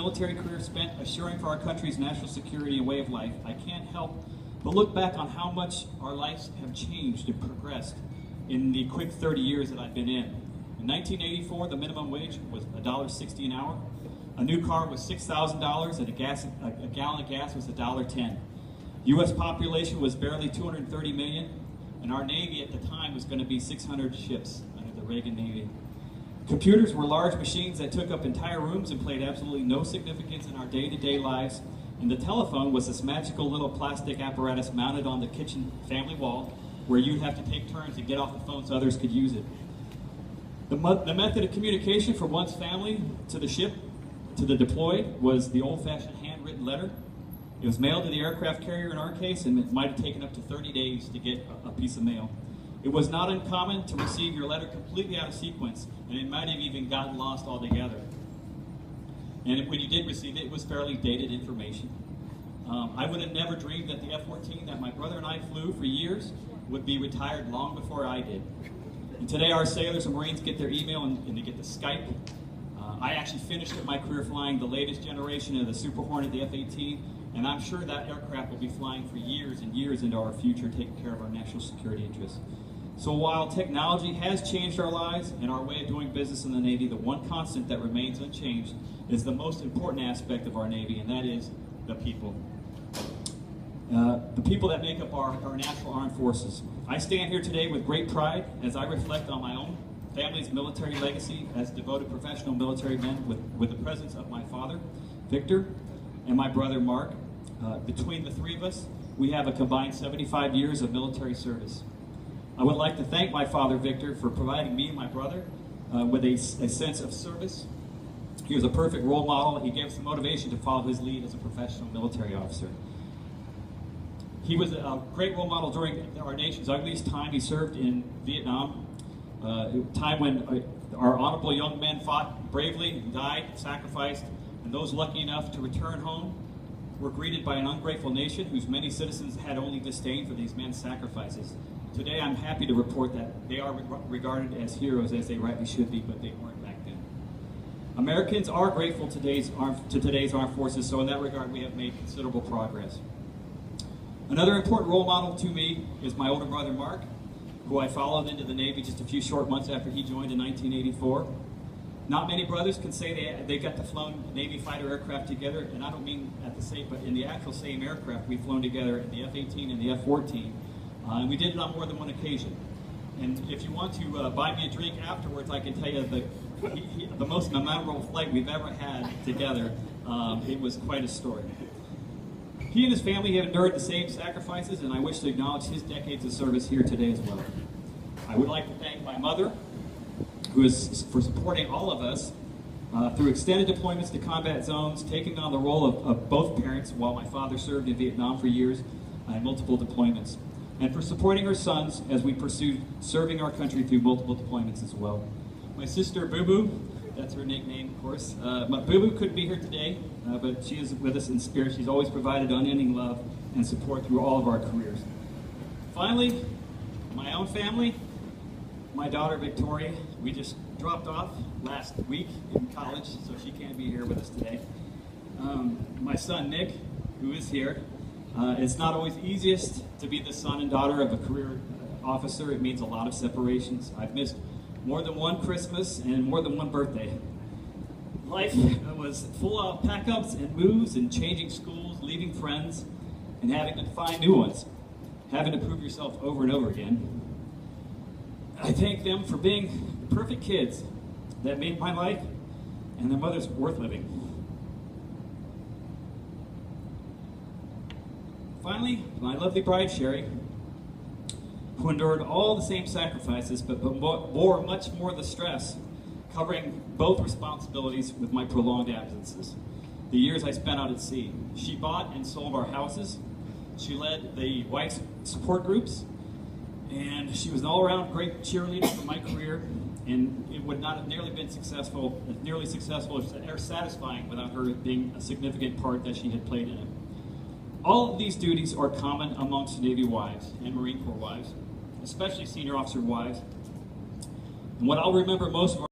military career spent assuring for our country's national security and way of life, I can't help but look back on how much our lives have changed and progressed in the quick 30 years that I've been in. In 1984, the minimum wage was $1.60 an hour. A new car was $6,000, and a gallon of gas was $1.10. U.S. population was barely 230 million, and our Navy at the time was going to be 600 ships under the Reagan Navy. Computers were large machines that took up entire rooms and played absolutely no significance in our day-to-day lives. And the telephone was this magical little plastic apparatus mounted on the kitchen family wall where you'd have to take turns to get off the phone so others could use it. The method of communication from one's family to the ship, to the deployed, was the old-fashioned handwritten letter. It was mailed to the aircraft carrier in our case, and it might have taken up to 30 days to get a piece of mail. It was not uncommon to receive your letter completely out of sequence, and it might have even gotten lost altogether. And when you did receive it, it was fairly dated information. I would have never dreamed that the F-14 that my brother and I flew for years would be retired long before I did. And today our sailors and Marines get their email and they get the Skype. I actually finished my career flying the latest generation of the Super Hornet, the F-18, and I'm sure that aircraft will be flying for years and years into our future, taking care of our national security interests. So while technology has changed our lives and our way of doing business in the Navy, the one constant that remains unchanged is the most important aspect of our Navy, and that is the people. The people that make up our national armed forces. I stand here today with great pride as I reflect on my own family's military legacy as devoted professional military men with the presence of my father, Victor, and my brother, Mark. Between the three of us, we have a combined 75 years of military service. I would like to thank my father, Victor, for providing me and my brother with a sense of service. He was a perfect role model. He gave us the motivation to follow his lead as a professional military officer. He was a great role model during our nation's ugliest time. He served in Vietnam, a time when our honorable young men fought bravely and died, sacrificed, and those lucky enough to return home were greeted by an ungrateful nation whose many citizens had only disdain for these men's sacrifices. Today, I'm happy to report that they are regarded as heroes, as they rightly should be, but they weren't back then. Americans are grateful to today's armed forces, so in that regard, we have made considerable progress. Another important role model to me is my older brother, Mark, who I followed into the Navy just a few short months after he joined in 1984. Not many brothers can say they got to flown Navy fighter aircraft together, and I don't mean at the same, but in the actual same aircraft we've flown together in the F-18 and the F-14. And we did it on more than one occasion. And if you want to buy me a drink afterwards, I can tell you the most memorable flight we've ever had together. It was quite a story. He and his family have endured the same sacrifices, and I wish to acknowledge his decades of service here today as well. I would like to thank my mother, who is for supporting all of us through extended deployments to combat zones, taking on the role of both parents while my father served in Vietnam for years and multiple deployments, and for supporting her sons as we pursued serving our country through multiple deployments as well. My sister, Boo Boo, that's her nickname, of course. Boo Boo couldn't be here today, but she is with us in spirit. She's always provided unending love and support through all of our careers. Finally, my own family, my daughter, Victoria, we just dropped off last week in college, so she can't be here with us today. My son, Nick, who is here. It's not always easiest to be the son and daughter of a career officer. It means a lot of separations. I've missed more than one Christmas and more than one birthday. Life was full of pack-ups and moves and changing schools, leaving friends, and having to find new ones, having to prove yourself over and over again. I thank them for being the perfect kids that made my life and their mothers worth living. Finally, my lovely bride, Sherry, who endured all the same sacrifices, but bore much more of the stress, covering both responsibilities with my prolonged absences. The years I spent out at sea. She bought and sold our houses. She led the wife support groups, and she was an all-around great cheerleader for my career, and it would not have nearly been nearly successful or satisfying without her being a significant part that she had played in it. All of these duties are common amongst Navy wives and Marine Corps wives, especially senior officer wives. And what I'll remember most of